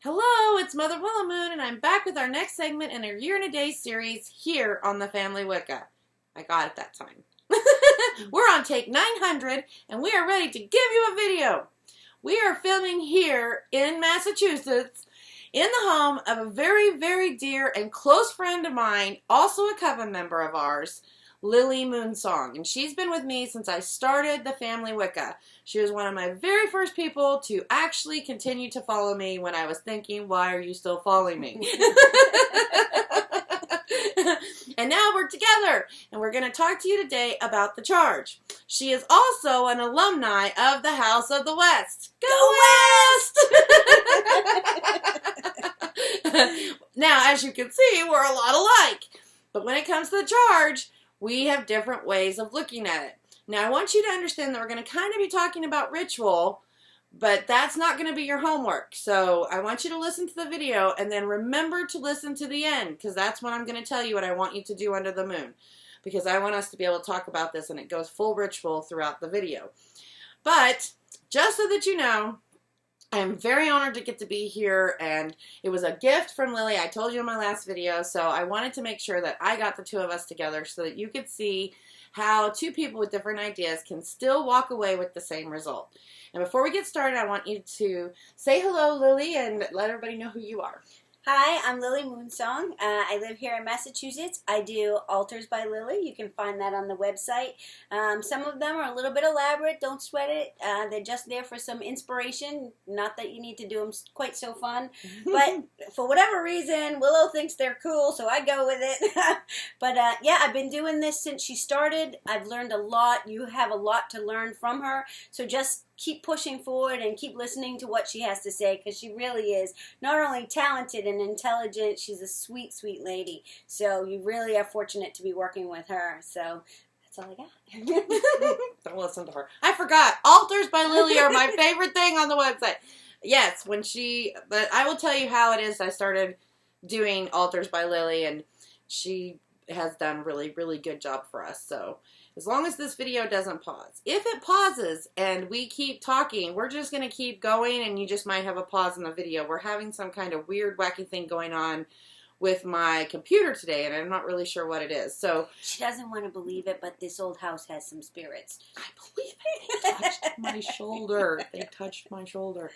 Hello, it's Mother Willow Moon, and I'm back with our next segment in our Year and a Day series here on the Family Wicca. I got it that time. We're on take 900, and we are ready to give you a video. We are filming here in Massachusetts in the home of a very, very dear and close friend of mine, also a coven member of ours, Lily Moonsong, and she's been with me since I started the Family Wicca. She was one of my very first people to actually continue to follow me when I was thinking, why are you still following me? And now we're together, and we're going to talk to you today about the charge. She is also an alumni of the House of the West. Go West! Now, as you can see, we're a lot alike. But when it comes to the charge, we have different ways of looking at it. Now, I want you to understand that we're going to kind of be talking about ritual, but that's not going to be your homework. So I want you to listen to the video and then remember to listen to the end, because that's when I'm going to tell you what I want you to do under the moon, because I want us to be able to talk about this, and it goes full ritual throughout the video. But just so that you know, I am very honored to get to be here, and it was a gift from Lily. I told you in my last video, so I wanted to make sure that I got the two of us together so that you could see how two people with different ideas can still walk away with the same result. And before we get started, I want you to say hello, Lily, and let everybody know who you are. Hi, I'm Lily Moonsong. I live here in Massachusetts. I do altars by Lily. You can find that on the website. Some of them are a little bit elaborate. Don't sweat it. They're just there for some inspiration. Not that you need to do them quite so fun. But for whatever reason, Willow thinks they're cool, so I go with it. But yeah, I've been doing this since she started. I've learned a lot. You have a lot to learn from her. So just keep pushing forward and keep listening to what she has to say, because she really is not only talented and intelligent, she's a sweet, sweet lady. So you really are fortunate to be working with her. So that's all I got. Don't listen to her. I forgot. Altars by Lily are my favorite thing on the website. Yes, but I will tell you how it is. I started doing altars by Lily, and she has done a really, really good job for us. So as long as this video doesn't pause. If it pauses and we keep talking, we're just going to keep going, and you just might have a pause in the video. We're having some kind of weird, wacky thing going on with my computer today, and I'm not really sure what it is. So she doesn't want to believe it, but this old house has some spirits. I believe it. They touched my shoulder. They touched my shoulder.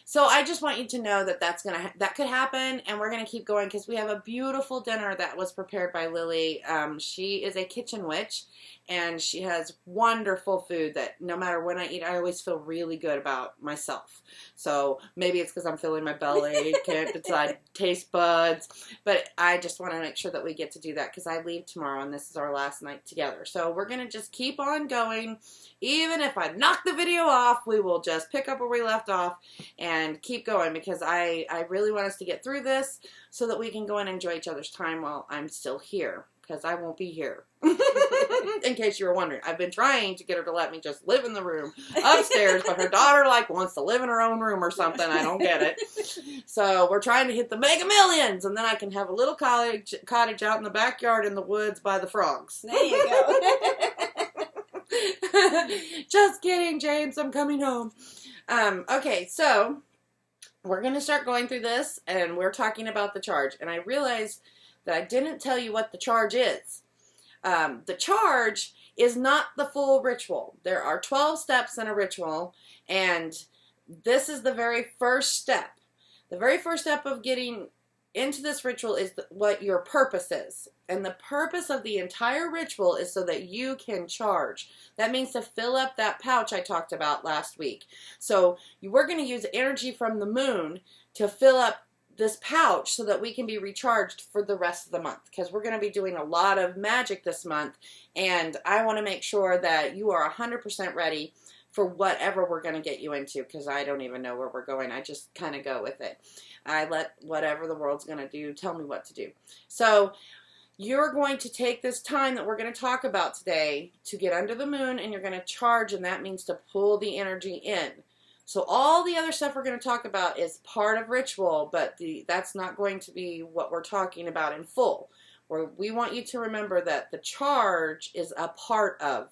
So I just want you to know that that could happen, and we're gonna keep going because we have a beautiful dinner that was prepared by Lily. She is a kitchen witch, and she has wonderful food that no matter when I eat, I always feel really good about myself. So maybe it's because I'm filling my belly, can't decide taste buds, but I just want to make sure that we get to do that because I leave tomorrow and this is our last night together. So we're going to just keep on going. Even if I knock the video off, we will just pick up where we left off and keep going, because I really want us to get through this so that we can go and enjoy each other's time while I'm still here, because I won't be here. In case you were wondering, I've been trying to get her to let me just live in the room upstairs, but her daughter wants to live in her own room or something. I don't get it. So we're trying to hit the Mega Millions, and then I can have a little cottage out in the backyard in the woods by the frogs. There you go. Just kidding, James. I'm coming home. Okay, so we're going to start going through this, and we're talking about the charge. And I realized that I didn't tell you what the charge is. The charge is not the full ritual. There are 12 steps in a ritual, and this is the very first step. The very first step of getting into this ritual is what your purpose is. And the purpose of the entire ritual is so that you can charge. That means to fill up that pouch I talked about last week. So we're going to use energy from the moon to fill up this pouch so that we can be recharged for the rest of the month, because we're going to be doing a lot of magic this month, and I want to make sure that you are 100% ready for whatever we're going to get you into, because I don't even know where we're going. I just kind of go with it. I let whatever the world's going to do tell me what to do. So you're going to take this time that we're going to talk about today to get under the moon, and you're going to charge, and that means to pull the energy in. So all the other stuff we're going to talk about is part of ritual, but that's not going to be what we're talking about in full. We want you to remember that the charge is a part of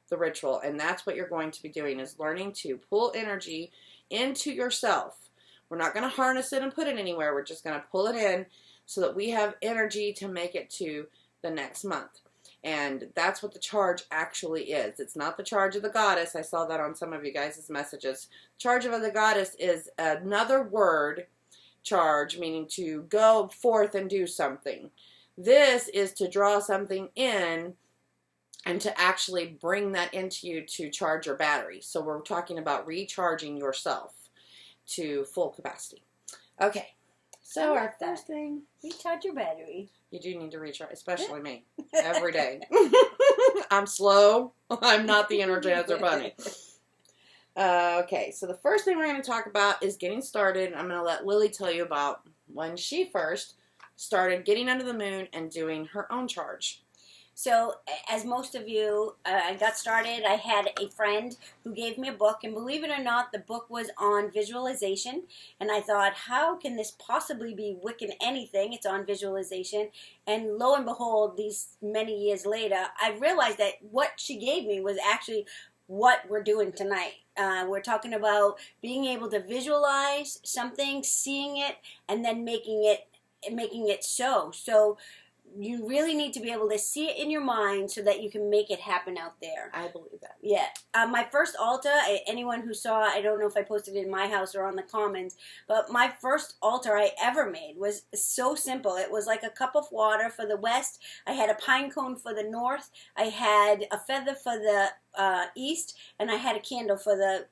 the ritual, and that's what you're going to be doing, is learning to pull energy into yourself We're not going to harness it and put it anywhere. We're just going to pull it in so that we have energy to make it to the next month. And that's what the charge actually is. It's not the charge of the goddess. I saw that on some of you guys' messages. Charge of the goddess is another word, charge, meaning to go forth and do something. This is to draw something in and to actually bring that into you to charge your battery. So we're talking about recharging yourself to full capacity. Okay, so our first thing. Recharge your battery. You do need to recharge, especially me, every day. I'm slow. I'm not the Energizer Bunny. Okay, so the first thing we're going to talk about is getting started. I'm going to let Lily tell you about when she first started getting under the moon and doing her own charge. So, as most of you, I got started. I had a friend who gave me a book, and believe it or not, the book was on visualization. And I thought, how can this possibly be Wiccan anything? It's on visualization. And lo and behold, these many years later, I realized that what she gave me was actually what we're doing tonight. We're talking about being able to visualize something, seeing it, and then making it so. So you really need to be able to see it in your mind so that you can make it happen out there. I believe that. Yeah. My first altar, anyone who saw, I don't know if I posted it in my house or on the comments, but my first altar I ever made was so simple. It was like a cup of water for the west. I had a pine cone for the north. I had a feather for the east, and I had a candle for the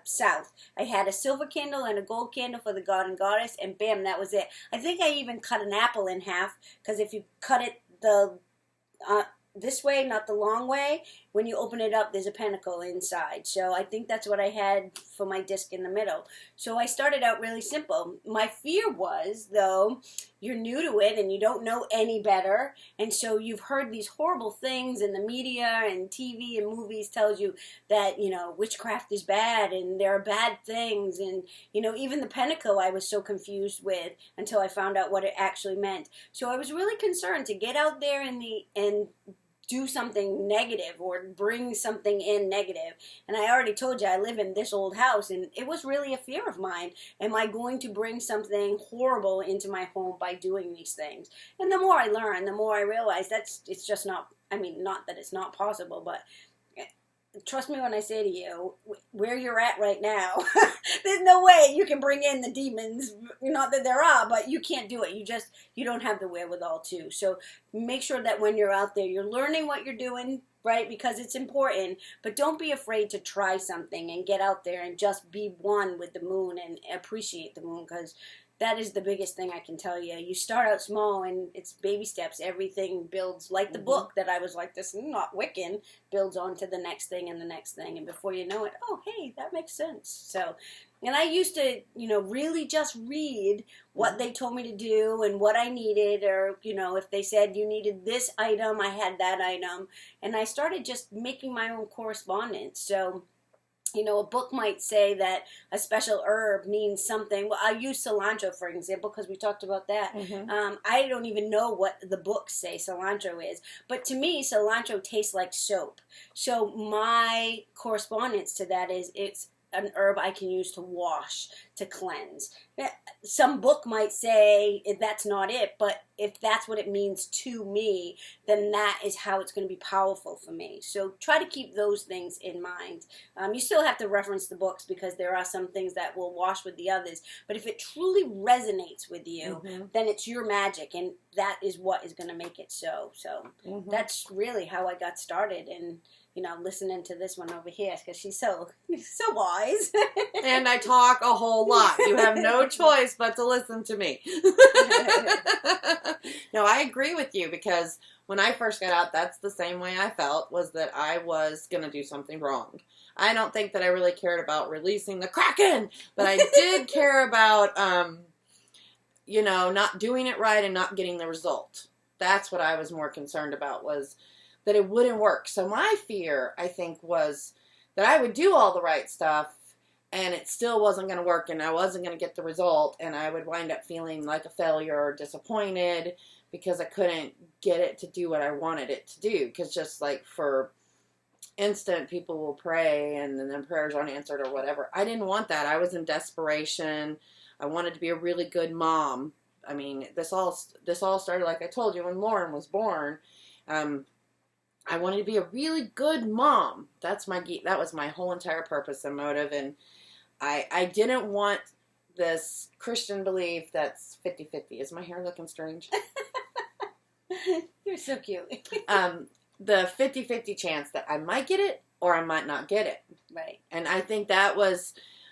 south. I had a silver candle and a gold candle for the god and goddess, and bam, that was it. I think I even cut an apple in half, because if you cut it the this way, not the long way, when you open it up, there's a pentacle inside. So I think that's what I had for my disc in the middle. So I started out really simple. My fear was, though, you're new to it and you don't know any better, and so you've heard these horrible things in the media and TV and movies tells you that, you know, witchcraft is bad and there are bad things, and, you know, even the pentacle I was so confused with until I found out what it actually meant. So I was really concerned to get out there and do something negative or bring something in negative. And I already told you I live in this old house, and it was really a fear of mine. Am I going to bring something horrible into my home by doing these things? And the more I learn, the more I realize it's just not, I mean, not that it's not possible, but trust me when I say to you, where you're at right now, there's no way you can bring in the demons. Not that there are, but you can't do it. You don't have the wherewithal to. So make sure that when you're out there, you're learning what you're doing, right? Because it's important. But don't be afraid to try something and get out there and just be one with the moon and appreciate the moon, because that is the biggest thing I can tell you. You start out small, and it's baby steps. Everything builds, like the book that I was like, this is not Wiccan, builds on to the next thing and the next thing. And before you know it, oh, hey, that makes sense. So, and I used to, you know, really just read what they told me to do and what I needed, or, you know, if they said you needed this item, I had that item. And I started just making my own correspondence. So, you know, a book might say that a special herb means something. Well, I use cilantro, for example, because we talked about that. I don't even know what the books say cilantro is. But to me, cilantro tastes like soap. So my correspondence to that is it's an herb I can use to wash, to cleanse. Some book might say that's not it, but if that's what it means to me, then that is how it's going to be powerful for me. So try to keep those things in mind. You still have to reference the books, because there are some things that will wash with the others. But if it truly resonates with you, then it's your magic, and that is what is going to make it so. So that's really how I got started. And you know, listening to this one over here, because she's so wise. And I talk a whole lot. You have no choice but to listen to me. No, I agree with you, because when I first got out, that's the same way I felt, was that I was going to do something wrong. I don't think that I really cared about releasing the Kraken, but I did care about, you know, not doing it right and not getting the result. That's what I was more concerned about, was that it wouldn't work. So my fear, I think, was that I would do all the right stuff and it still wasn't going to work, and I wasn't going to get the result, and I would wind up feeling like a failure or disappointed because I couldn't get it to do what I wanted it to do. Because just like, for instant, people will pray and then prayers aren't answered or whatever. I didn't want that. I was in desperation. I wanted to be a really good mom. I mean, this all started, like I told you, when Lauren was born. I wanted to be a really good mom. That was my whole entire purpose and motive. And I didn't want this Christian belief that's 50-50. Is my hair looking strange? You're so cute. The 50-50 chance that I might get it or I might not get it. Right. And I think I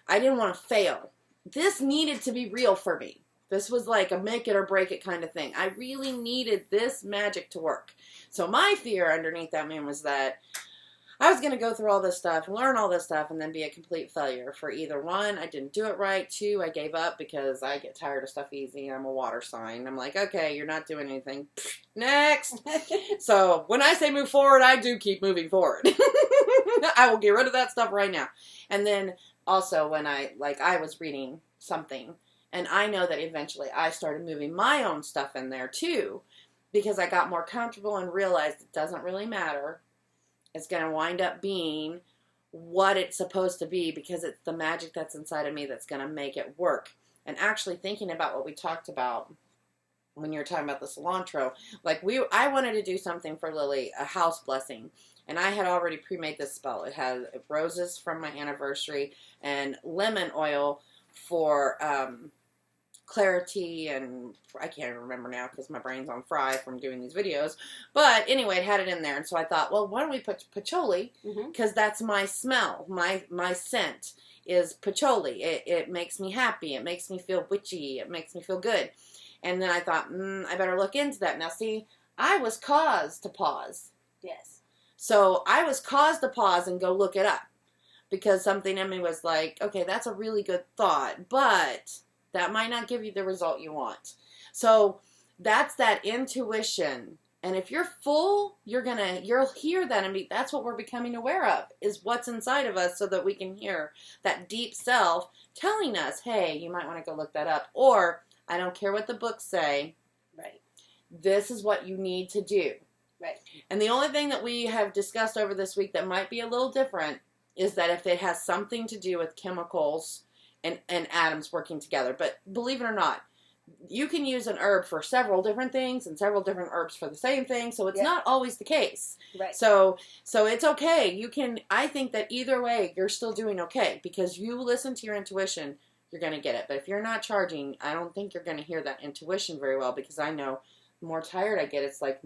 didn't want to fail. This needed to be real for me. This was like a make it or break it kind of thing. I really needed this magic to work. So my fear underneath that was that I was going to go through all this stuff and learn all this stuff and then be a complete failure for either one. I didn't do it right. Two, I gave up because I get tired of stuff easy. I'm a water sign. I'm like, okay, you're not doing anything. Next. So when I say move forward, I do keep moving forward. I will get rid of that stuff right now. And then also when I was reading something, and I know that eventually I started moving my own stuff in there too, because I got more comfortable and realized it doesn't really matter. It's going to wind up being what it's supposed to be because it's the magic that's inside of me that's going to make it work. And actually thinking about what we talked about when you were talking about the cilantro, I wanted to do something for Lily, a house blessing. And I had already pre-made this spell. It had roses from my anniversary and lemon oil for clarity, and I can't even remember now because my brain's on fry from doing these videos. But anyway, it had it in there, and so I thought, well, why don't we put patchouli? Because that's my smell, my scent is patchouli. It makes me happy. It makes me feel witchy. It makes me feel good. And then I thought, I better look into that. Now, see, I was caused to pause. Yes. So I was caused to pause and go look it up because something in me was like, okay, that's a really good thought, but that might not give you the result you want. So that's that intuition. And if you're full, you'll hear that, and that's what we're becoming aware of, is what's inside of us so that we can hear that deep self telling us, hey, you might want to go look that up. Or, I don't care what the books say. Right. This is what you need to do. Right. And the only thing that we have discussed over this week that might be a little different is that if it has something to do with chemicals and atoms working together. But believe it or not, you can use an herb for several different things and several different herbs for the same thing, so it's not always the case. Right. So it's okay. I think that either way, you're still doing okay because you listen to your intuition, you're going to get it. But if you're not charging, I don't think you're going to hear that intuition very well because I know the more tired I get, it's like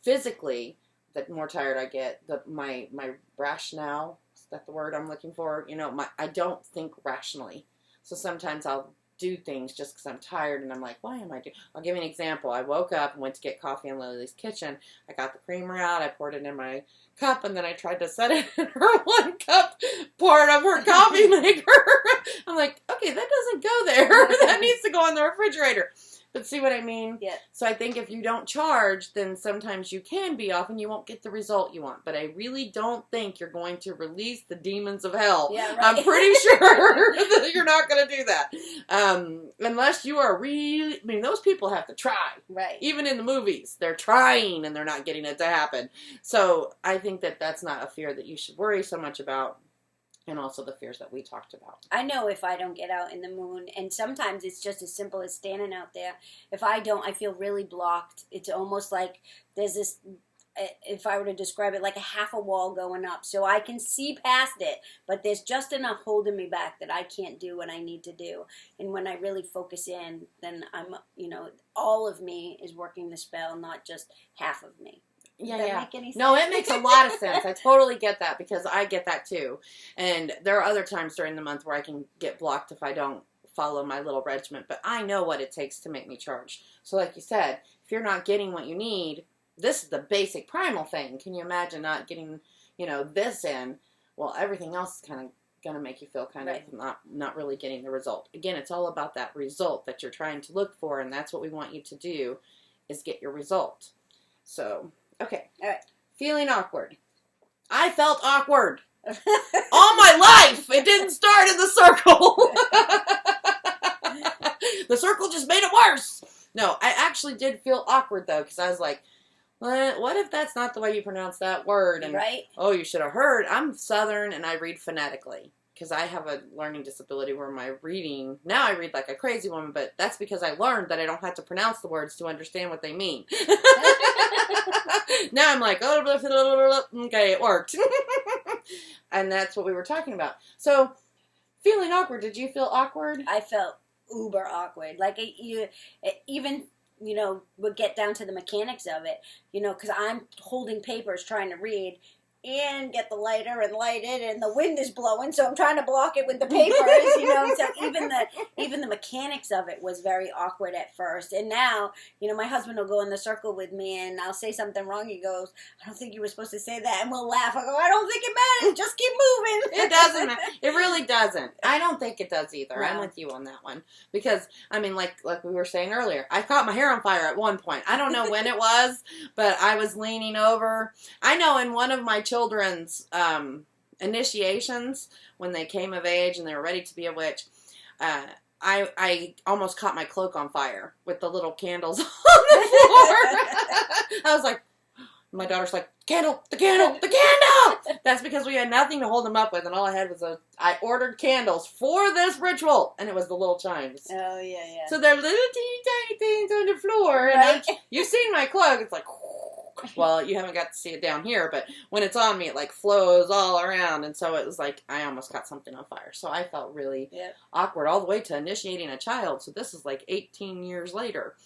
physically, the more tired I get, my rationale, is that the word I'm looking for? I don't think rationally. So sometimes I'll do things just because I'm tired and I'm like, why am I doing? I'll give you an example. I woke up and went to get coffee in Lily's kitchen. I got the creamer out. I poured it in my cup and then I tried to set it in her 1 cup part of her coffee maker. I'm like, okay, that doesn't go there. That needs to go in the refrigerator. But see what I mean? Yeah. So I think if you don't charge, then sometimes you can be off and you won't get the result you want. But I really don't think you're going to release the demons of hell. Yeah, right. I'm pretty sure that you're not going to do that. Unless you are those people have to try. Right. Even in the movies, they're trying and they're not getting it to happen. So I think that that's not a fear that you should worry so much about. And also the fears that we talked about. I know if I don't get out in the moon, and sometimes it's just as simple as standing out there. If I don't, I feel really blocked. It's almost like there's this, if I were to describe it, like a half a wall going up. So I can see past it, but there's just enough holding me back that I can't do what I need to do. And when I really focus in, then I'm, all of me is working the spell, not just half of me. Yeah. Make any sense? No, it makes a lot of sense. I totally get that because I get that too. And there are other times during the month where I can get blocked if I don't follow my little regiment. But I know what it takes to make me charge. So like you said, if you're not getting what you need, this is the basic primal thing. Can you imagine not getting, this in? Well, everything else is kind of going to make you feel kind of not really getting the result. Again, it's all about that result that you're trying to look for. And that's what we want you to do is get your result. So... okay. All right. Feeling awkward. I felt awkward. All my life. It didn't start in the circle. The circle just made it worse. No, I actually did feel awkward, though, because I was like, what if that's not the way you pronounce that word? And, right. oh, you should have heard. I'm Southern, and I read phonetically. because I have a learning disability where my reading, now I read like a crazy woman, but that's because I learned that I don't have to pronounce the words to understand what they mean. Now I'm like, oh, okay, it worked. And that's what we were talking about. So, feeling awkward, did you feel awkward? I felt uber awkward. Like, even, would get down to the mechanics of it, because I'm holding papers trying to read, and get the lighter and light it, and the wind is blowing, so I'm trying to block it with the papers, So even the mechanics of it was very awkward at first. And now, my husband will go in the circle with me, and I'll say something wrong. He goes, "I don't think you were supposed to say that," and we'll laugh. I go, "I don't think it matters. Just keep moving." It doesn't matter. It really doesn't. I don't think it does either. No. I'm with you on that one. Because, like we were saying earlier, I caught my hair on fire at one point. I don't know when it was, but I was leaning over. I know in one of my children's initiations, when they came of age and they were ready to be a witch, I almost caught my cloak on fire with the little candles on the floor. I was like, my daughter's like, candle, the candle, the candle! That's because we had nothing to hold them up with, and all I had was I ordered candles for this ritual, and it was the little chimes. Oh, yeah. So they're little teeny tiny things on the floor, Right. and you've seen my cloak, it's like, well, you haven't got to see it down here, but when it's on me, it like flows all around, and so it was like I almost caught something on fire. So I felt really awkward all the way to initiating a child. So this is like 18 years later.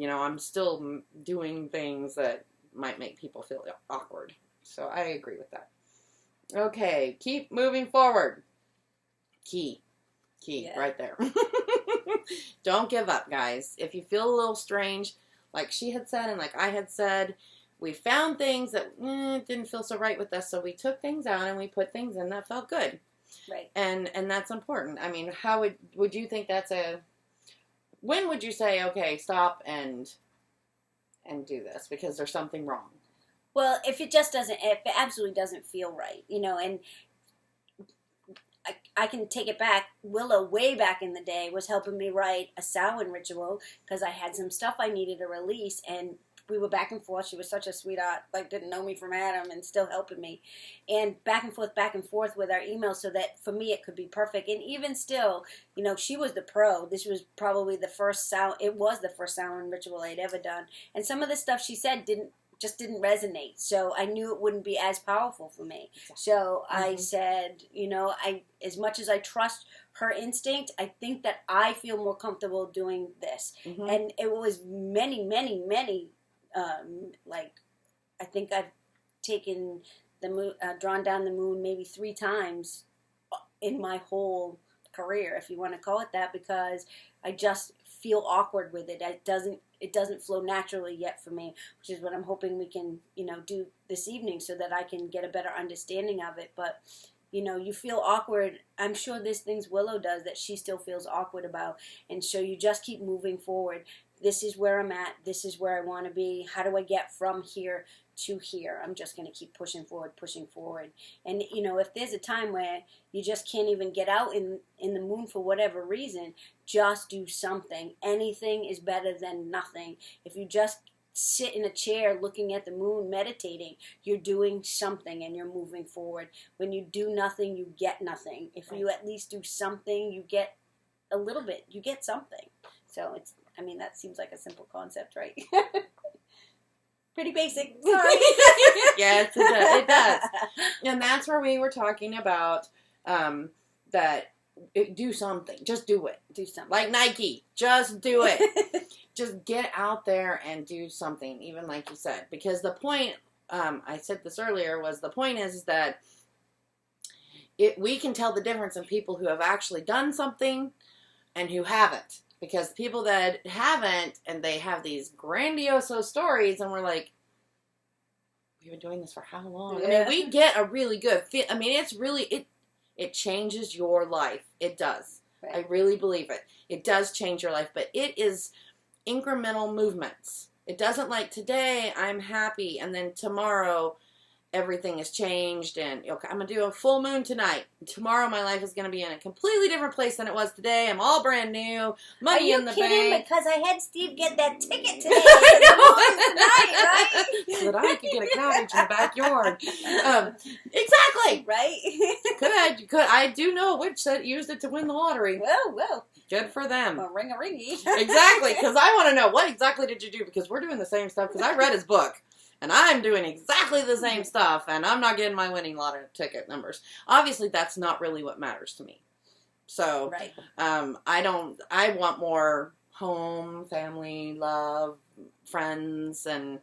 I'm still doing things that might make people feel awkward. So I agree with that. Okay, keep moving forward. Key, right there. Don't give up, guys. If you feel a little strange, like she had said and like I had said, we found things that didn't feel so right with us, so we took things out and we put things in that felt good. Right. And that's important. I mean, how would you think when would you say, okay, stop and do this because there's something wrong? Well, if it absolutely doesn't feel right, and I can take it back. Willow, way back in the day, was helping me write a Samhain ritual because I had some stuff I needed to release, and we were back and forth. She was such a sweetheart, like didn't know me from Adam and still helping me. And back and forth with our emails so that for me it could be perfect. And even still, she was the pro. This was probably the first Samhain ritual I'd ever done. And some of the stuff she said didn't resonate. So I knew it wouldn't be as powerful for me. Exactly. So I said, as much as I trust her instinct, I think that I feel more comfortable doing this. Mm-hmm. And it was many, many, many, I think I've taken the moon, drawn down the moon maybe 3 times in my whole career, if you want to call it that, because I just feel awkward with it. It doesn't flow naturally yet for me, which is what I'm hoping we can, do this evening so that I can get a better understanding of it. But, you feel awkward. I'm sure there's things Willow does that she still feels awkward about. And so you just keep moving forward. This is where I'm at. This is where I want to be. How do I get from here to here? I'm just going to keep pushing forward. And, if there's a time where you just can't even get out in the moon for whatever reason, just do something. Anything is better than nothing. If you just sit in a chair looking at the moon, meditating, you're doing something and you're moving forward. When you do nothing, you get nothing. If you at least do something, you get a little bit. You get something. So that seems like a simple concept, right? Pretty basic. Sorry. Yes, it does. And that's where we were talking about that do something. Just do it. Do something. Like Nike. Just do it. Just get out there and do something, even like you said. Because the point, I said this earlier, was the point is that we can tell the difference in people who have actually done something and who haven't. Because people that haven't, and they have these grandiose stories, and we're like, we've been doing this for how long? Yeah. We get a really good feel. It's really, it changes your life. It does. Right. I really believe it. It does change your life, but it is incremental movements. It doesn't like today I'm happy, and then tomorrow everything has changed, and okay, I'm going to do a full moon tonight. Tomorrow my life is going to be in a completely different place than it was today. I'm all brand new, money in the bank. Are you kidding? Because I had Steve get that ticket today. I know. Tonight, right? So that I could get a cottage in the backyard. Exactly. Right? Could. I do know a witch that used it to win the lottery. Well. Good for them. Well, ring-a-ringy. Exactly, because I want to know, what exactly did you do? Because we're doing the same stuff, because I read his book. And I'm doing exactly the same stuff, and I'm not getting my winning lottery ticket numbers. Obviously, that's not really what matters to me. So, right. I want more home, family, love, friends, and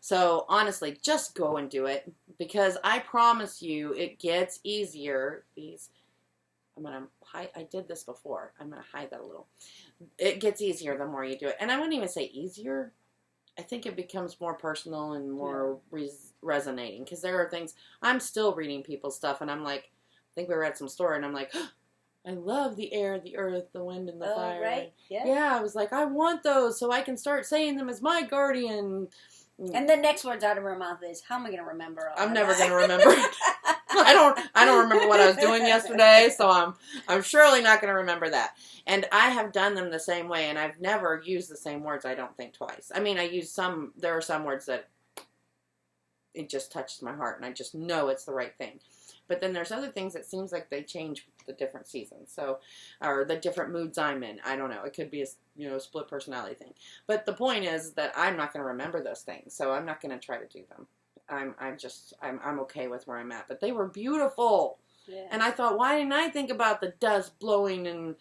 so, honestly, just go and do it, because I promise you, it gets easier. I did this before. I'm going to hide that a little. It gets easier the more you do it. And I wouldn't even say easier. I think it becomes more personal and more resonating, because there are things, I'm still reading people's stuff, and I'm like, I think we read some story, and I'm like, oh, I love the air, the earth, the wind, and the fire. Right? Yeah, I was like, I want those so I can start saying them as my guardian. And the next words out of her mouth is, how am I going to remember all I'm of never that? going to remember it. I don't remember what I was doing yesterday, so I'm surely not going to remember that. And I have done them the same way, and I've never used the same words, I don't think, twice. I mean, there are some words that it just touches my heart, and I just know it's the right thing. But then there's other things that seems like they change with the different seasons, or the different moods I'm in. I don't know. It could be a split personality thing. But the point is that I'm not going to remember those things, so I'm not going to try to do them. I'm okay with where I'm at. But they were beautiful. Yeah. And I thought, why didn't I think about the dust blowing and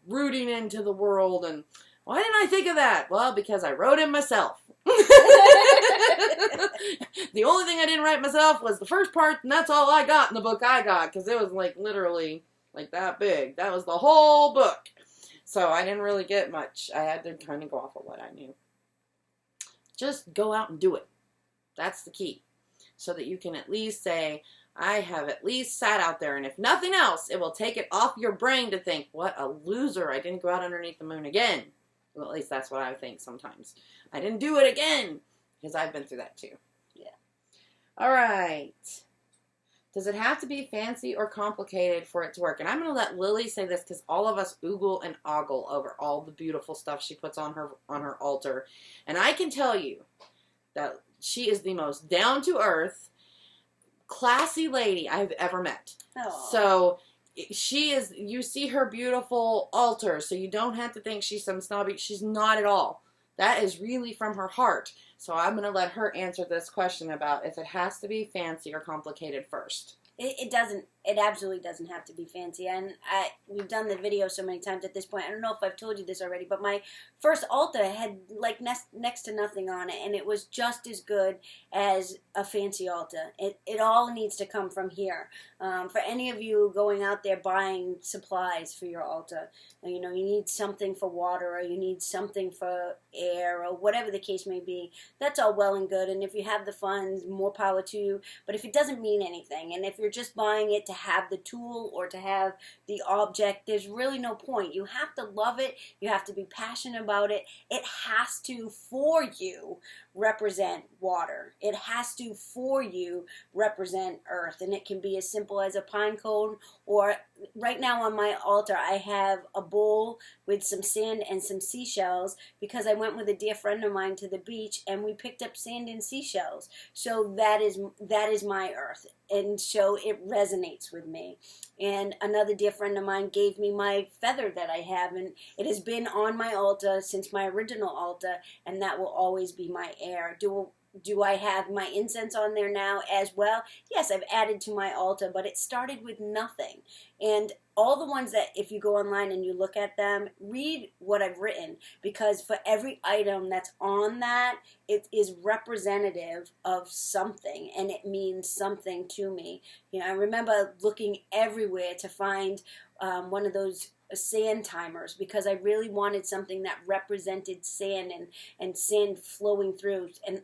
rooting into the world? And why didn't I think of that? Well, because I wrote it myself. The only thing I didn't write myself was the first part, and that's all I got in the book I got, because it was like literally like that big. That was the whole book. So I didn't really get much. I had to kind of go off of what I knew. Just go out and do it. That's the key. So that you can at least say, I have at least sat out there, and if nothing else, it will take it off your brain to think, what a loser, I didn't go out underneath the moon again. Well, at least that's what I think sometimes. I didn't do it again, because I've been through that too. Yeah. All right. Does it have to be fancy or complicated for it to work? And I'm going to let Lily say this, because all of us oogle and ogle over all the beautiful stuff she puts on her altar. And I can tell you that she is the most down-to-earth, classy lady I've ever met. Aww. So she is, you see her beautiful altar, so you don't have to think she's some snobby. She's not at all. That is really from her heart. So I'm going to let her answer this question about if it has to be fancy or complicated first. It doesn't. It absolutely doesn't have to be fancy. And we've done the video so many times at this point. I don't know if I've told you this already, but my first altar had like next to nothing on it, and it was just as good as a fancy altar. It all needs to come from here. For any of you going out there buying supplies for your altar, you need something for water, or you need something for air, or whatever the case may be. That's all well and good, and if you have the funds, more power to you. But if it doesn't mean anything, and if you're just buying it to have the tool or to have the object, there's really no point. You have to love it. You have to be passionate about it. It has to, for you, represent water. It has to, for you, represent earth. And it can be as simple as a pine cone, or right now on my altar I have a bowl with some sand and some seashells, because I went with a dear friend of mine to the beach and we picked up sand and seashells. So that is my earth, and so it resonates with me. And another dear friend of mine gave me my feather that I have, and it has been on my altar since my original altar, and that will always be my air. Do I have my incense on there now as well? Yes, I've added to my altar, but it started with nothing. And all the ones that, if you go online and you look at them, read what I've written, because for every item that's on that, it is representative of something, and it means something to me. I remember looking everywhere to find one of those sand timers, because I really wanted something that represented sand and sand flowing through. And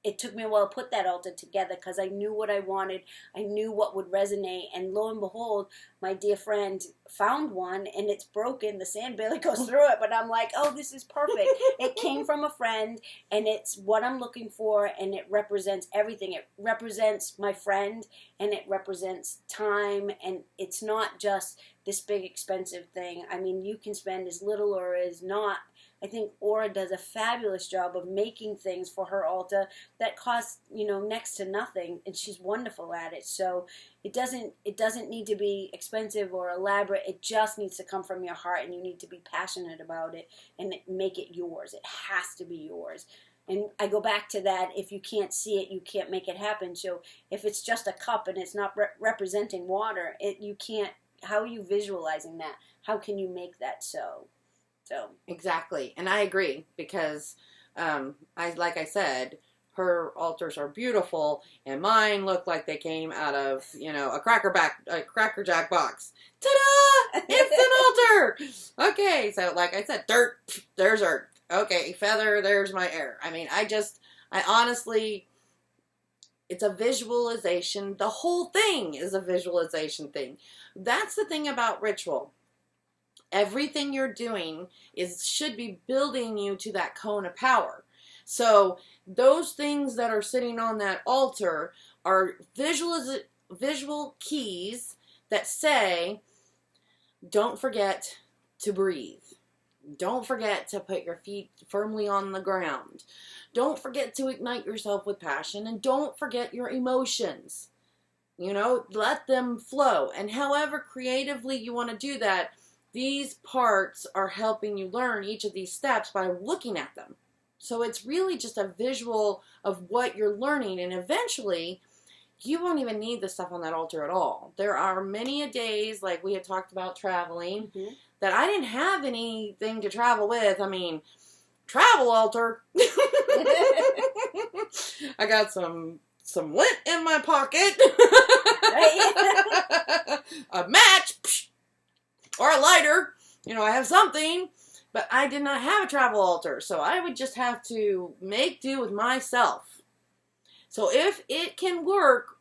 it took me a while to put that altar together because I knew what I wanted. I knew what would resonate. And lo and behold, my dear friend found one, and it's broken. The sand barely goes through it. But I'm like, oh, this is perfect. It came from a friend, and it's what I'm looking for, and it represents everything. It represents my friend, and it represents time. And it's not just this big expensive thing. I mean, you can spend as little or as not. I think Aura does a fabulous job of making things for her altar that cost, next to nothing, and she's wonderful at it. So it doesn't need to be expensive or elaborate. It just needs to come from your heart, and you need to be passionate about it and make it yours. It has to be yours. And I go back to that, if you can't see it, you can't make it happen. So if it's just a cup and it's not representing water, you can't, how are you visualizing that? How can you make that so? Exactly, and I agree because, like I said, her altars are beautiful, and mine look like they came out of a Cracker Jack box. Ta-da! It's an altar. Okay, so like I said, dirt. There's earth. Okay, feather. There's my air. I mean, I honestly, it's a visualization. The whole thing is a visualization thing. That's the thing about ritual. Everything you're doing should be building you to that cone of power. So those things that are sitting on that altar are visual keys that say, don't forget to breathe. Don't forget to put your feet firmly on the ground. Don't forget to ignite yourself with passion, and don't forget your emotions. Let them flow. And however creatively you want to do that, these parts are helping you learn each of these steps by looking at them. So it's really just a visual of what you're learning, and eventually you won't even need the stuff on that altar at all. There are many a days, like we had talked about traveling, that I didn't have anything to travel with. I mean, travel altar. I got some lint in my pocket. A match. Or a lighter, I have something, but I did not have a travel altar, so I would just have to make do with myself. So if it can work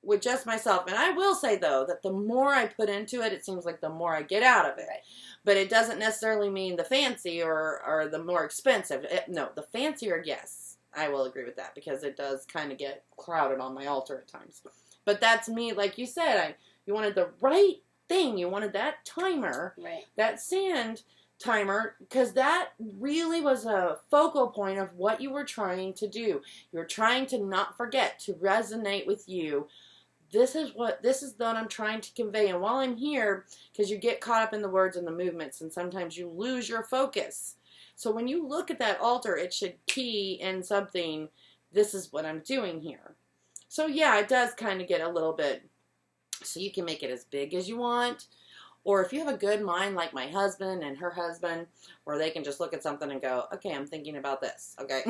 with just myself, and I will say, though, that the more I put into it, it seems like the more I get out of it. Right. But it doesn't necessarily mean the fancy or the more expensive. No, the fancier, yes, I will agree with that, because it does kind of get crowded on my altar at times. But that's me, like you said, you wanted the right thing. You wanted that timer, right? That sand timer, because that really was a focal point of what you were trying to do. You're trying to not forget, to resonate with you. This is what I'm trying to convey. And while I'm here, because you get caught up in the words and the movements, and sometimes you lose your focus. So when you look at that altar, it should key in something. This is what I'm doing here. So yeah, it does kind of get a little bit. So you can make it as big as you want. Or if you have a good mind like my husband and her husband, where they can just look at something and go, okay, I'm thinking about this. Okay.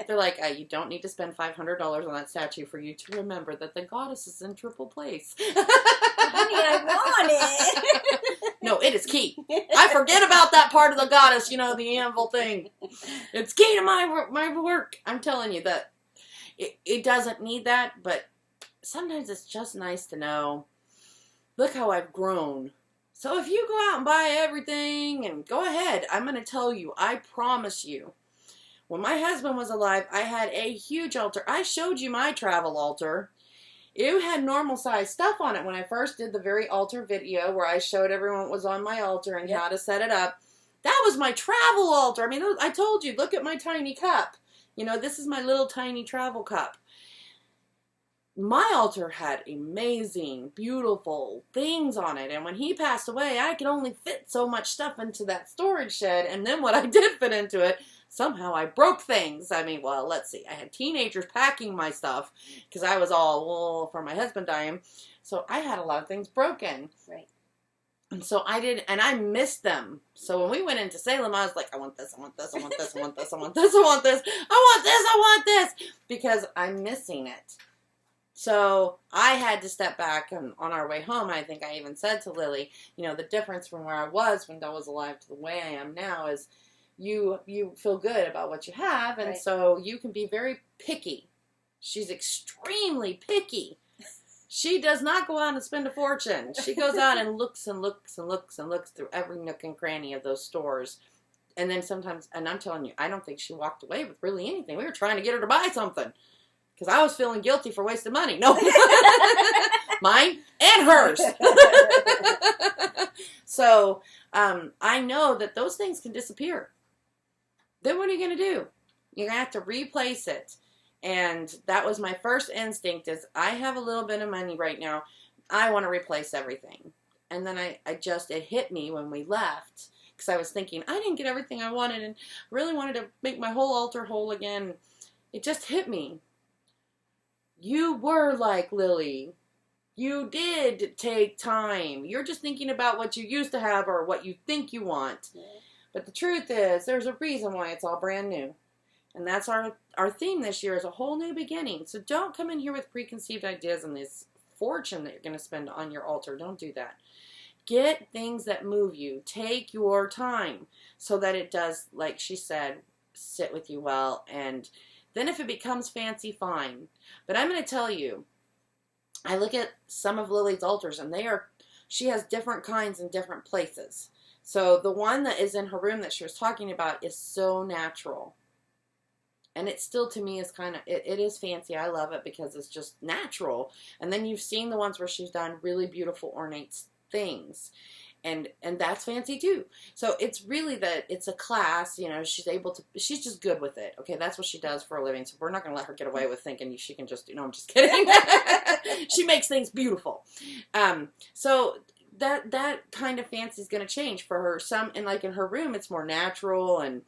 They're like, you don't need to spend $500 on that statue for you to remember that the goddess is in triple place. Honey, I want it. No, it is key. I forget about that part of the goddess, the anvil thing. It's key to my work. I'm telling you that it doesn't need that, but sometimes it's just nice to know, look how I've grown. So if you go out and buy everything, and go ahead, I'm going to tell you, I promise you, when my husband was alive, I had a huge altar. I showed you my travel altar. It had normal size stuff on it when I first did the very altar video where I showed everyone what was on my altar and how to set it up. That was my travel altar. I mean, I told you, look at my tiny cup. This is my little tiny travel cup. My altar had amazing, beautiful things on it. And when he passed away, I could only fit so much stuff into that storage shed. And then what I did fit into it, somehow I broke things. I mean, well, let's see. I had teenagers packing my stuff because I was all, for my husband dying. So I had a lot of things broken. Right. And so I did, and I missed them. So when we went into Salem, I was like, I want this, I want this, I want this, I want this, I want this, I want this, I want this, I want this, because I'm missing it. So I had to step back, and on our way home, I think I even said to Lily, the difference from where I was when Doe was alive to the way I am now is you feel good about what you have, and so you can be very picky. She's extremely picky. She does not go out and spend a fortune. She goes out and looks and looks and looks and looks through every nook and cranny of those stores. And then sometimes, and I'm telling you, I don't think she walked away with really anything. We were trying to get her to buy something. Because I was feeling guilty for wasting money. No. Mine and hers. So, I know that those things can disappear. Then what are you going to do? You're going to have to replace it. And that was my first instinct is I have a little bit of money right now. I want to replace everything. And then it hit me when we left. Because I was thinking, I didn't get everything I wanted and really wanted to make my whole altar whole again. It just hit me. You were like Lily. You did take time. You're just thinking about what you used to have or what you think you want. Yeah. But the truth is, there's a reason why it's all brand new. And that's our theme this year is a whole new beginning. So don't come in here with preconceived ideas and this fortune that you're going to spend on your altar. Don't do that. Get things that move you. Take your time so that it does, like she said, sit with you well. And then if it becomes fancy, fine. But I'm going to tell you, I look at some of Lily's altars and she has different kinds in different places. So the one that is in her room that she was talking about is so natural. And it still, to me, is kind of, it is fancy. I love it because it's just natural. And then you've seen the ones where she's done really beautiful, ornate things. And that's fancy, too. So it's really that it's a class, you know, she's just good with it. Okay, that's what she does for a living. So we're not going to let her get away with thinking she can just, I'm just kidding. She makes things beautiful. So that kind of fancy is going to change for her. And like in her room, it's more natural and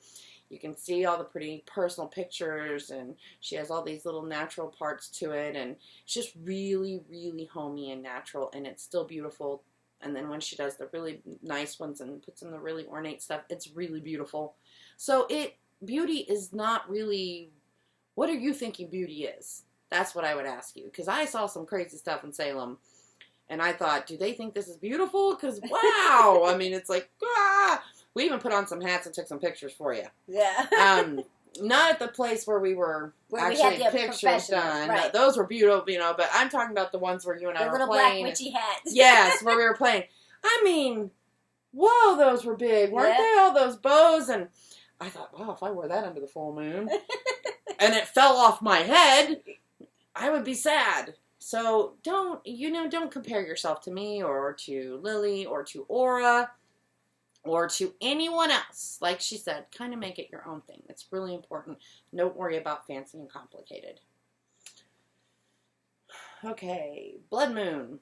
you can see all the pretty personal pictures, and she has all these little natural parts to it, and it's just really, really homey and natural, and it's still beautiful. And then when she does the really nice ones and puts in the really ornate stuff, it's really beautiful. So beauty is not really, what are you thinking beauty is? That's what I would ask you, because I saw some crazy stuff in Salem, and I thought, do they think this is beautiful? Because, wow, I mean, it's like, ah. We even put on some hats and took some pictures for you. Yeah. Not at the place where we were actually pictures done. Right. Those were beautiful, but I'm talking about the ones where you and I were playing. The little black witchy hats. Yes, where we were playing. I mean, whoa, those were big, weren't they? All those bows. And I thought, wow, if I wore that under the full moon and it fell off my head, I would be sad. So don't compare yourself to me or to Lily or to Aura. Or to anyone else. Like she said, kind of make it your own thing. It's really important. Don't worry about fancy and complicated. Okay, Blood Moon.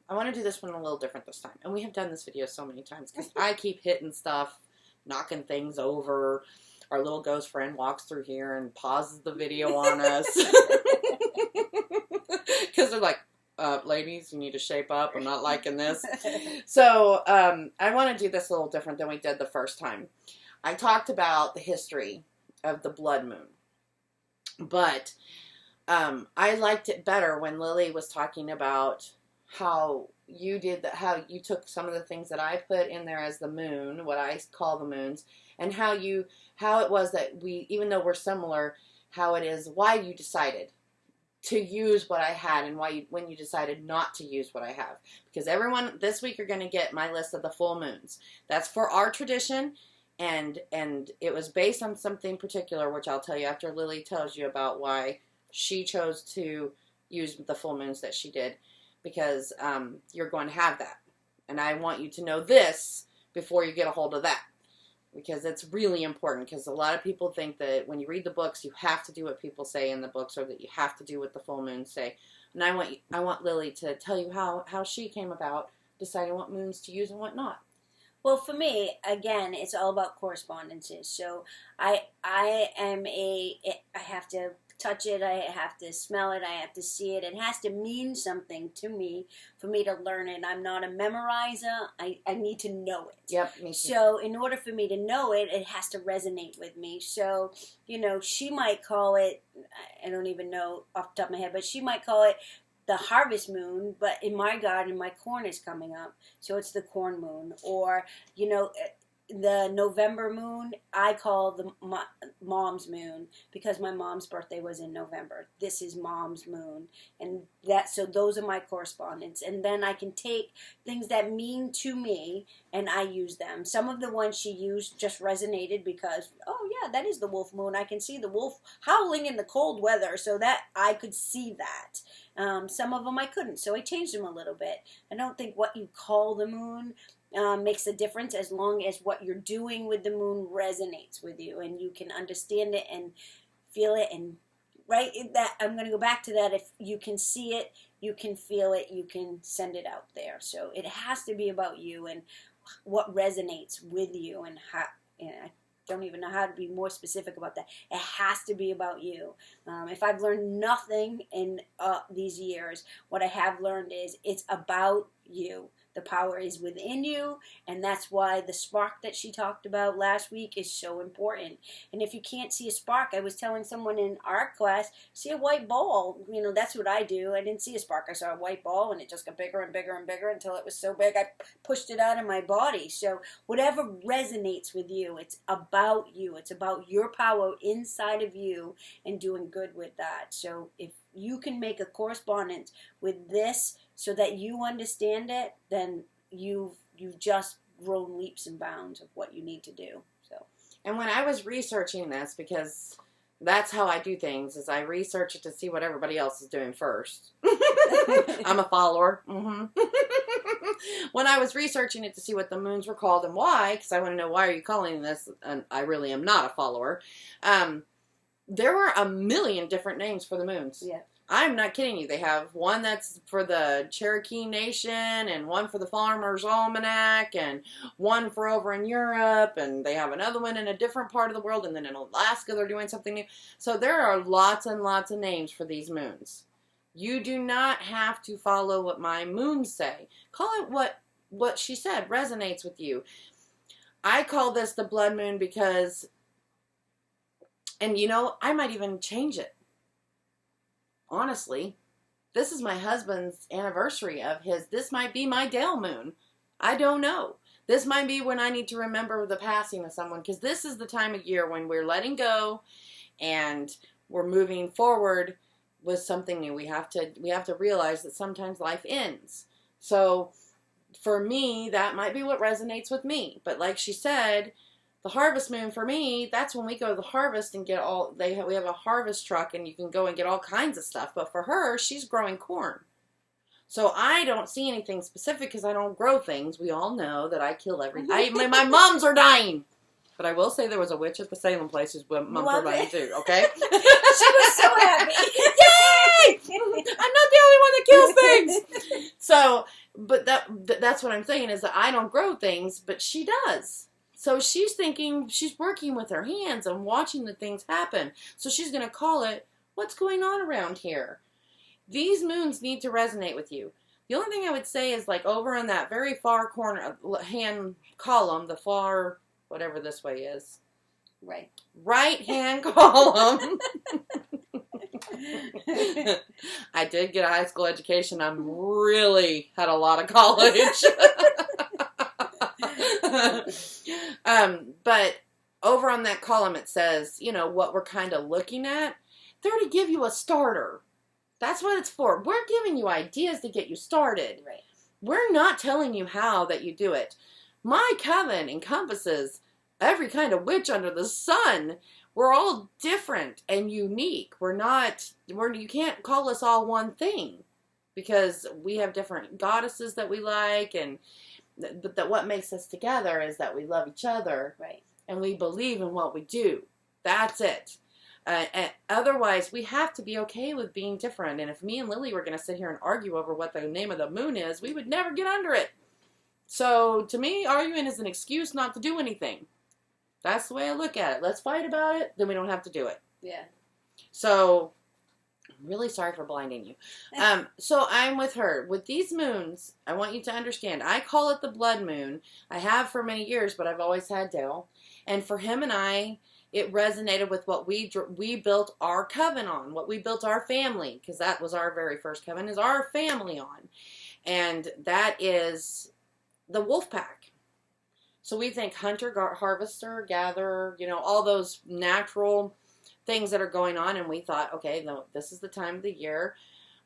I want to do this one a little different this time. And we have done this video so many times because I keep hitting stuff, knocking things over. Our little ghost friend walks through here and pauses the video on us. Because they're like, ladies, you need to shape up. I'm not liking this. So, I want to do this a little different than we did the first time. I talked about the history of the blood moon. But, I liked it better when Lily was talking about how you took some of the things that I put in there as the moon, what I call the moons, and how it was that even though we're similar, how it is, why you decided to use what I had and when you decided not to use what I have. Because everyone this week are going to get my list of the full moons. That's for our tradition, and it was based on something particular, which I'll tell you after Lily tells you about why she chose to use the full moons that she did. Because you're going to have that. And I want you to know this before you get a hold of that. Because it's really important, because a lot of people think that when you read the books, you have to do what people say in the books, or that you have to do what the full moons say. And I want Lily to tell you how she came about deciding what moons to use and what not. Well, for me, again, it's all about correspondences. So I have to touch it, I have to smell it, I have to see it. It has to mean something to me for me to learn it. I'm not a memorizer. I need to know it. Yep, me too. So in order for me to know it, it has to resonate with me. So, she might call it, I don't even know off the top of my head, but she might call it the harvest moon, but in my garden, my corn is coming up, so it's the corn moon. Or, the November moon, I call my mom's moon because my mom's birthday was in November. This is mom's moon, and so those are my correspondents. And then I can take things that mean to me and I use them. Some of the ones she used just resonated because, oh yeah, that is the wolf moon. I can see the wolf howling in the cold weather, so that I could see that. Some of them I couldn't, so I changed them a little bit. I don't think what you call the moon makes a difference as long as what you're doing with the moon resonates with you and you can understand it and feel it. And right, that I'm going to go back to that. If you can see it, you can feel it, you can send it out there. So it has to be about you and what resonates with you, and how. And I don't even know how to be more specific about that. It has to be about you. If I've learned nothing in these years, what I have learned is it's about you. The power is within you, and that's why the spark that she talked about last week is so important. And if you can't see a spark, I was telling someone in art class, see a white ball. You know, that's what I do. I didn't see a spark. I saw a white ball, and it just got bigger and bigger and bigger until it was so big I pushed it out of my body. So whatever resonates with you, it's about you. It's about your power inside of you and doing good with that. So if you can make a correspondence with this so that you understand it, then you've just grown leaps and bounds of what you need to do. So, and when I was researching this, because that's how I do things, is I research it to see what everybody else is doing first. I'm a follower. Mm-hmm. When I was researching it to see what the moons were called and why, because I want to know why are you calling this, and I really am not a follower, there were a million different names for the moons. Yeah. I'm not kidding you. They have one that's for the Cherokee Nation, and one for the Farmer's Almanac, and one for over in Europe, and they have another one in a different part of the world, and then in Alaska they're doing something new. So there are lots and lots of names for these moons. You do not have to follow what my moons say. Call it what she said resonates with you. I call this the blood moon because, and you know, I might even change it. Honestly, this is my husband's anniversary of his. This might be my Dale moon. I don't know. This might be when I need to remember the passing of someone, because this is the time of year when we're letting go and we're moving forward with something new. We have to realize that sometimes life ends. So for me, that might be what resonates with me. But like she said, the harvest moon for me, that's when we go to the harvest and get we have a harvest truck and you can go and get all kinds of stuff. But for her, she's growing corn. So I don't see anything specific because I don't grow things. We all know that I kill everything. My moms are dying. But I will say there was a witch at the Salem place whose mom provided too, okay? She was so happy. Yay! I'm not the only one that kills things. So, but that's what I'm saying is that I don't grow things, but she does. So she's thinking, she's working with her hands and watching the things happen. So she's going to call it, what's going on around here? These moons need to resonate with you. The only thing I would say is like over in that very far corner hand column, the far, whatever this way is. Right hand column. I did get a high school education. I really had a lot of college. But over on that column it says, you know, what we're kind of looking at. They're to give you a starter. That's what it's for. We're giving you ideas to get you started. Right. We're not telling you how that you do it. My coven encompasses every kind of witch under the sun. We're all different and unique. You can't call us all one thing because we have different goddesses that we like, and that what makes us together is that we love each other, right? And we believe in what we do. That's it. And otherwise, we have to be okay with being different. And if me and Lily were going to sit here and argue over what the name of the moon is, we would never get under it. So to me, arguing is an excuse not to do anything. That's the way I look at it. Let's fight about it, then we don't have to do it. Yeah. So I'm really sorry for blinding you. So I'm with her. With these moons, I want you to understand, I call it the blood moon. I have for many years, but I've always had Dale. And for him and I, it resonated with what we built our coven on, what we built our family, because that was our very first coven, is our family on. And that is the wolf pack. So we think hunter, harvester, gatherer, all those natural things that are going on. And we thought, okay, no, this is the time of the year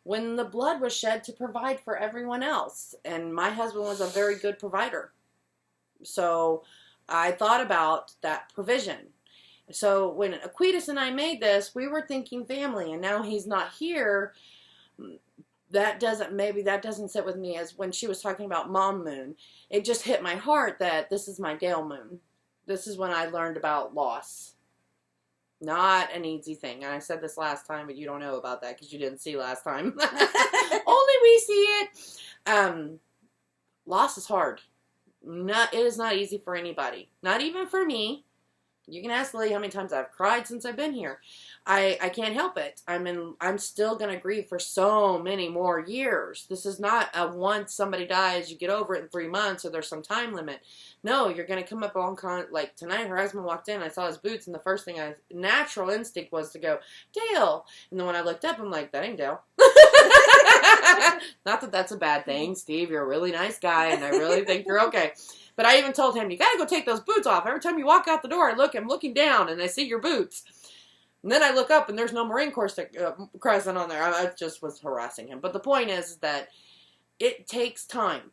when the blood was shed to provide for everyone else. And my husband was a very good provider. So I thought about that provision. So when Aquitas and I made this, we were thinking family, and now he's not here. Maybe that doesn't sit with me. As when she was talking about Mom Moon, it just hit my heart that this is my Dale Moon. This is when I learned about loss. Not an easy thing. And I said this last time, but you don't know about that because you didn't see last time. Only we see it. Loss is hard. It is not easy for anybody. Not even for me. You can ask Lily how many times I've cried since I've been here. I can't help it. I'm still going to grieve for so many more years. This is not a once somebody dies, you get over it in 3 months, or there's some time limit. No, you're going to come up on, like tonight her husband walked in, I saw his boots, and the first thing natural instinct was to go, Dale. And then when I looked up, I'm like, that ain't Dale. Not that that's a bad thing. Steve, you're a really nice guy, and I really think you're okay. But I even told him, you got to go take those boots off. Every time you walk out the door, I'm looking down, and I see your boots. And then I look up, and there's no Marine Corps crescent on there. I just was harassing him. But the point is that it takes time.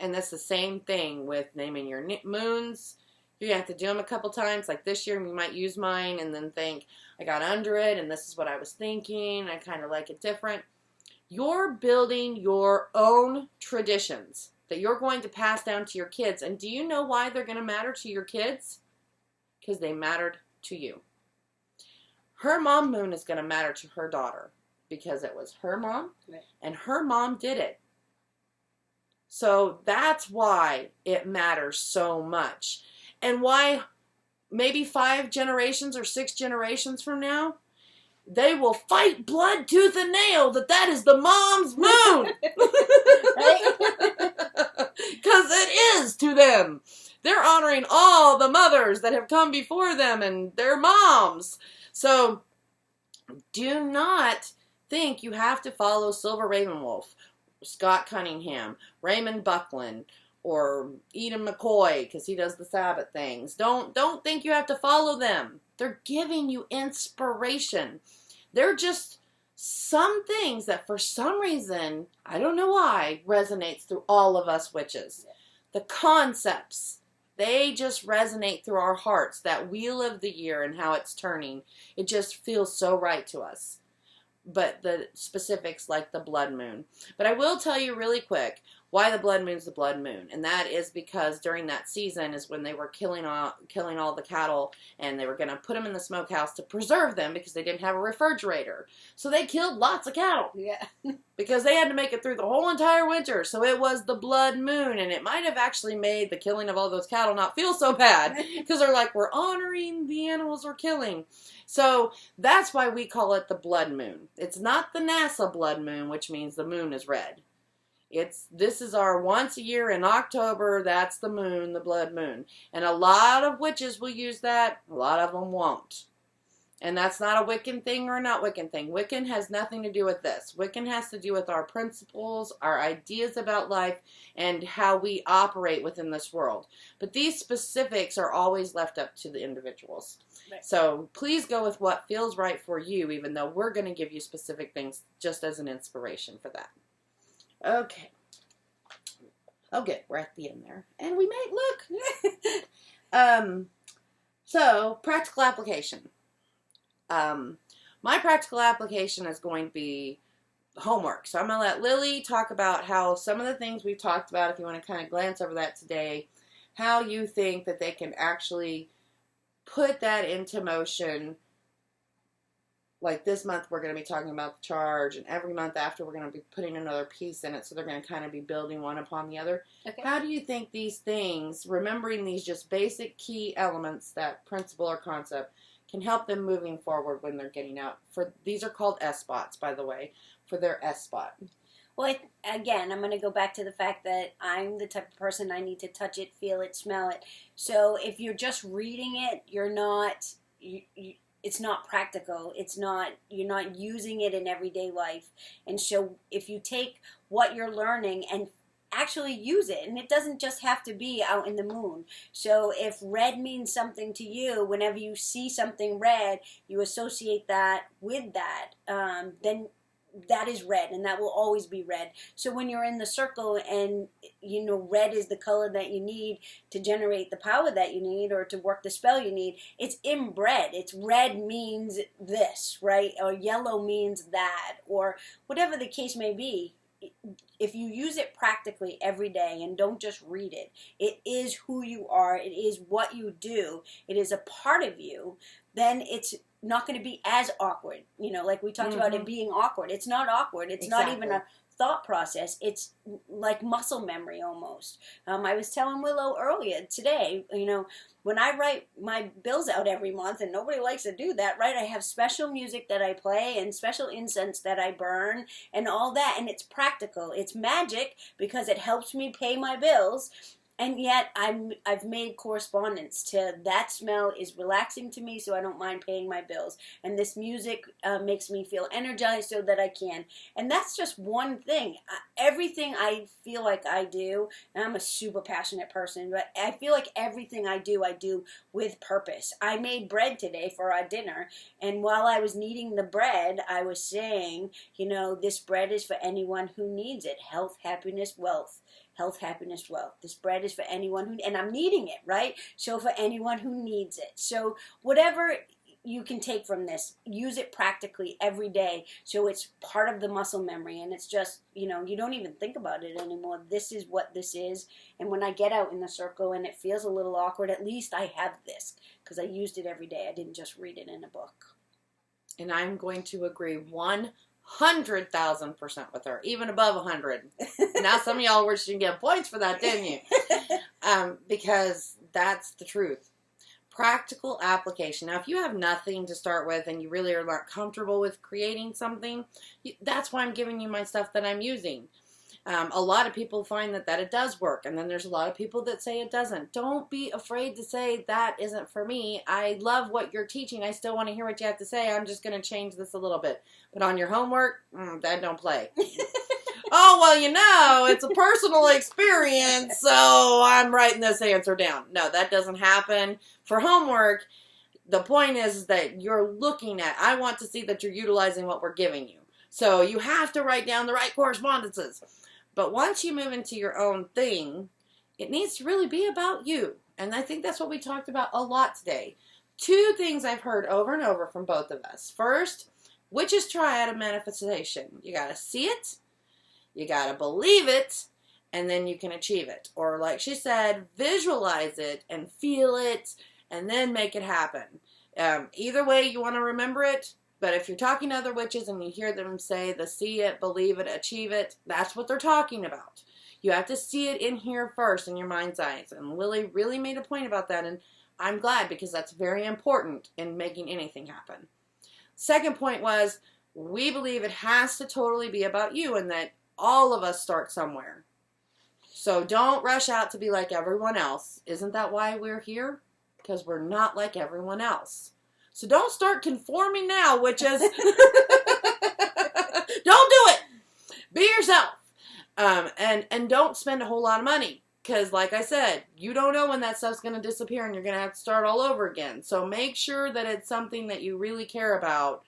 And that's the same thing with naming your moons. You have to do them a couple times. Like this year, you might use mine and then think, I got under it, and this is what I was thinking. I kind of like it different. You're building your own traditions that you're going to pass down to your kids. And do you know why they're going to matter to your kids? Because they mattered to you. Her mom moon is going to matter to her daughter because it was her mom, and her mom did it. So that's why it matters so much. And why maybe 5 generations or 6 generations from now, they will fight blood tooth and nail that is the mom's moon. Because it is to them. They're honoring all the mothers that have come before them and their moms. So do not think you have to follow Silver Ravenwolf, Scott Cunningham, Raymond Buckland, or Eden McCoy because he does the Sabbath things. Don't think you have to follow them. They're giving you inspiration. They're just some things that for some reason, I don't know why, resonates through all of us witches. The concepts, they just resonate through our hearts. That wheel of the year and how it's turning, it just feels so right to us. But the specifics like the blood moon. But I will tell you really quick why the blood moon's the blood moon. And that is because during that season is when they were killing all the cattle, and they were going to put them in the smokehouse to preserve them because they didn't have a refrigerator. So they killed lots of cattle. Yeah. Because they had to make it through the whole entire winter. So it was the blood moon, and it might have actually made the killing of all those cattle not feel so bad. Because they're like, we're honoring the animals we're killing. So that's why we call it the blood moon. It's not the NASA blood moon, which means the moon is red. This is our once a year in October. That's the moon, the blood moon. And a lot of witches will use that. A lot of them won't. And that's not a Wiccan thing or a not Wiccan thing. Wiccan has nothing to do with this. Wiccan has to do with our principles, our ideas about life, and how we operate within this world. But these specifics are always left up to the individuals. Right. So please go with what feels right for you, even though we're going to give you specific things just as an inspiration for that. Okay. Okay, we're at the end there. And we made, look. So, practical application. My practical application is going to be homework. So I'm going to let Lily talk about how some of the things we've talked about, if you want to kind of glance over that today, how you think that they can actually put that into motion. Like this month, we're going to be talking about the charge, and every month after, we're going to be putting another piece in it, so they're going to kind of be building one upon the other. Okay. How do you think these things, remembering these just basic key elements, that principle or concept, can help them moving forward when they're getting out? These are called S-spots, by the way, for their S-spot. Well, again, I'm going to go back to the fact that I'm the type of person I need to touch it, feel it, smell it. So if you're just reading it, you're not... it's not practical. You're not using it in everyday life. And so if you take what you're learning and actually use it. And it doesn't just have to be out in the moon. So if red means something to you, whenever you see something red, you associate that with that, then that is red, and that will always be red. So when you're in the circle and, you know, red is the color that you need to generate the power that you need or to work the spell you need, it's inbred. It's red means this, right? Or yellow means that, or whatever the case may be. If you use it practically every day and don't just read it, it is who you are, it is what you do, it is a part of you, then it's not going to be as awkward. You know, like we talked about it being awkward. It's not awkward. It's not even a thought process. It's like muscle memory almost. I was telling Willow earlier today, you know, when I write my bills out every month, and nobody likes to do that, right? I have special music that I play and special incense that I burn and all that, and it's practical. It's magic because it helps me pay my bills. And yet I've made correspondence to that smell is relaxing to me, so I don't mind paying my bills. And this music makes me feel energized so that I can. And that's just one thing. Everything I feel like I do, and I'm a super passionate person, but I feel like everything I do with purpose. I made bread today for our dinner, and while I was kneading the bread, I was saying, you know, this bread is for anyone who needs it. Health, happiness, wealth. Health, happiness, wealth. This bread is for anyone who, and I'm kneading it, right? So for anyone who needs it. So whatever you can take from this, use it practically every day so it's part of the muscle memory, and it's just, you know, you don't even think about it anymore. This is what this is, and when I get out in the circle and it feels a little awkward, at least I have this because I used it every day. I didn't just read it in a book. And I'm going to agree 100,000% with her, even above 100. Now some of y'all were going to get points for that, didn't you? Because that's the truth. Practical application. Now, if you have nothing to start with and you really are not comfortable with creating something, that's why I'm giving you my stuff that I'm using. A lot of people find that it does work, and then there's a lot of people that say it doesn't. Don't be afraid to say that isn't for me. I love what you're teaching. I still want to hear what you have to say. I'm just going to change this a little bit. But on your homework, that don't play. Oh, well, you know, it's a personal experience, so I'm writing this answer down. No, that doesn't happen. For homework, the point is that you're looking at, I want to see that you're utilizing what we're giving you. So you have to write down the right correspondences. But once you move into your own thing, it needs to really be about you. And I think that's what we talked about a lot today. Two things I've heard over and over from both of us. First, witch's triad of manifestation. You got to see it, you got to believe it, and then you can achieve it. Or like she said, visualize it and feel it, and then make it happen. Either way you want to remember it. But if you're talking to other witches and you hear them say the see it, believe it, achieve it, that's what they're talking about. You have to see it in here first in your mind's eyes. And Lily really made a point about that, and I'm glad because that's very important in making anything happen. Second point was, we believe it has to totally be about you and that all of us start somewhere. So don't rush out to be like everyone else. Isn't that why we're here? Because we're not like everyone else. So don't start conforming now, witches. Don't do it. Be yourself. And don't spend a whole lot of money. Because like I said, you don't know when that stuff's going to disappear and you're going to have to start all over again. So make sure that it's something that you really care about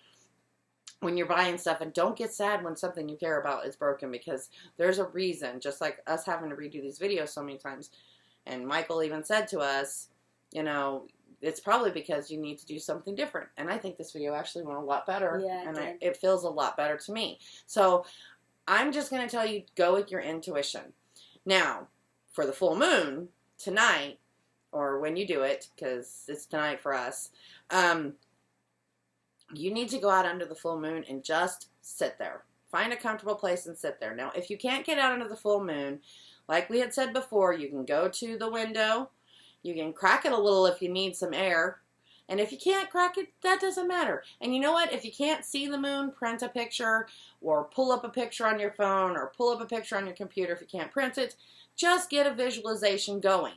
when you're buying stuff. And don't get sad when something you care about is broken, because there's a reason. Just like us having to redo these videos so many times. And Michael even said to us, you know, it's probably because you need to do something different. And I think this video actually went a lot better. Yeah, and it feels a lot better to me. So I'm just going to tell you, go with your intuition. Now, for the full moon, tonight, or when you do it, because it's tonight for us, you need to go out under the full moon and just sit there. Find a comfortable place and sit there. Now, if you can't get out under the full moon, like we had said before, you can go to the window. You can crack it a little if you need some air. And if you can't crack it, that doesn't matter. And you know what? If you can't see the moon, print a picture or pull up a picture on your phone or pull up a picture on your computer if you can't print it. Just get a visualization going,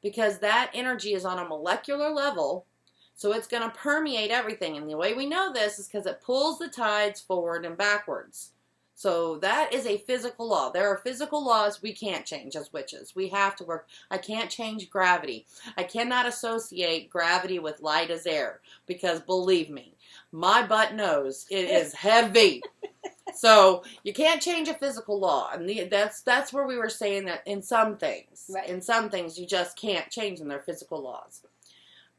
because that energy is on a molecular level, so it's going to permeate everything. And the way we know this is because it pulls the tides forward and backwards. So that is a physical law. There are physical laws we can't change as witches. We have to work. I can't change gravity. I cannot associate gravity with light as air because believe me, my butt knows it is heavy. So you can't change a physical law, and that's where we were saying that in some things, Right. in some things you just can't change them. They're physical laws.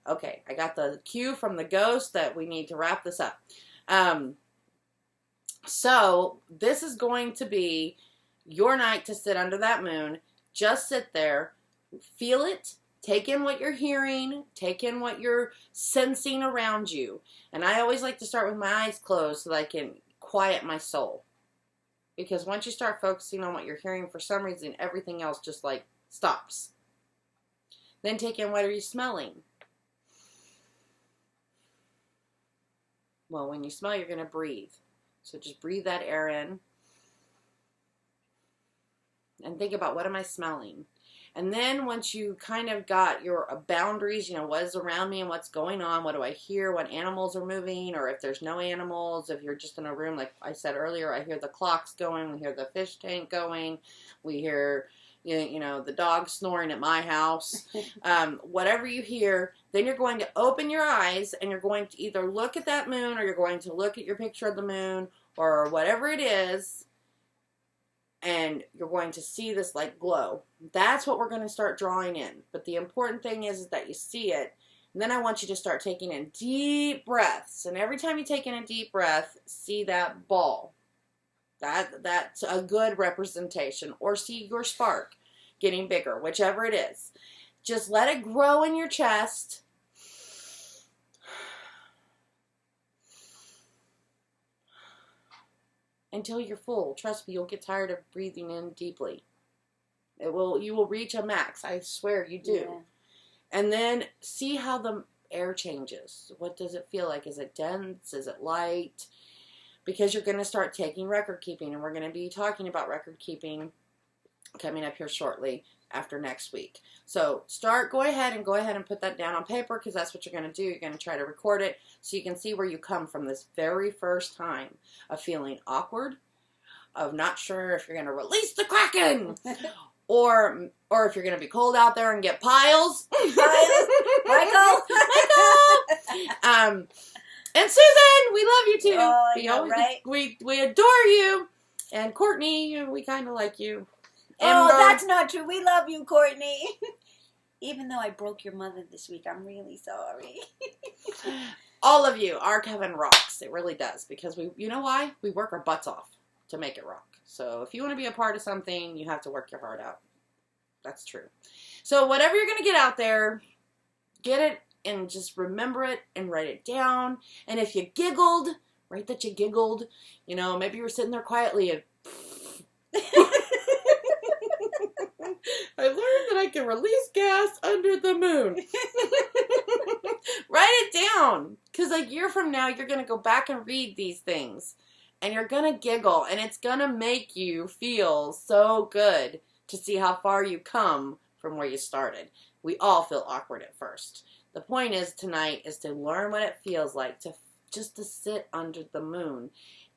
Okay, I got the cue from the ghost that we need to wrap this up. So this is going to be your night to sit under that moon. Just sit there, feel it, take in what you're hearing, take in what you're sensing around you. And I always like to start with my eyes closed so that I can quiet my soul. Because once you start focusing on what you're hearing, for some reason, everything else just like stops. Then take in what are you smelling. Well, when you smell, you're going to breathe. So just breathe that air in. And think about, what am I smelling? And then once you kind of got your boundaries, you know, what is around me and what's going on, what do I hear, what animals are moving, or if there's no animals, if you're just in a room, like I said earlier, I hear the clocks going, we hear the fish tank going, we hear, you know, the dog snoring at my house, whatever you hear, then you're going to open your eyes and you're going to either look at that moon or you're going to look at your picture of the moon or whatever it is, and you're going to see this like glow. That's what we're going to start drawing in. But the important thing is that you see it. And then I want you to start taking in deep breaths. And every time you take in a deep breath, see that ball. That's a good representation. Or see your spark getting bigger, whichever it is. Just let it grow in your chest. Until you're full. Trust me, you'll get tired of breathing in deeply. You will reach a max. I swear you do. Yeah. And then see how the air changes. What does it feel like? Is it dense? Is it light? Because you're going to start taking record keeping, and we're going to be talking about record keeping coming up here shortly after next week. So go ahead and put that down on paper, because that's what you're going to do. You're going to try to record it so you can see where you come from this very first time of feeling awkward, of not sure if you're going to release the Kraken, or if you're going to be cold out there and get piles. Michael. And Susan, we love you too. Oh, I we know, always, right? we adore you. And Courtney, we kind of like you. Oh, Ember. that's not true. We love you, Courtney. Even though I broke your mother this week, I'm really sorry. All of you, our Kevin rocks. It really does, because you know why? We work our butts off to make it rock. So if you want to be a part of something, you have to work your heart out. That's true. So whatever you're going to get out there, get it and just remember it and write it down. And if you giggled, write that you giggled. You know, maybe you were sitting there quietly and I learned that I can release gas under the moon. Write it down. Because a year from now, you're going to go back and read these things. And you're going to giggle. And it's going to make you feel so good to see how far you come from where you started. We all feel awkward at first. The point is tonight is to learn what it feels like to sit under the moon.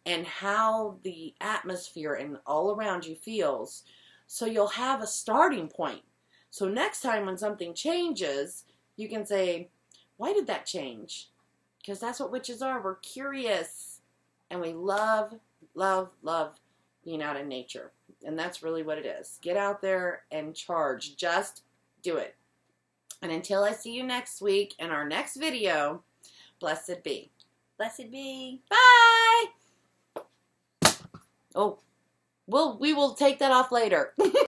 And how the atmosphere and all around you feels. So you'll have a starting point. So next time when something changes, you can say, why did that change? Because that's what witches are. We're curious. And we love, love, love being out in nature. And that's really what it is. Get out there and charge. Just do it. And until I see you next week in our next video, blessed be. Blessed be. Bye! Oh, we will take that off later.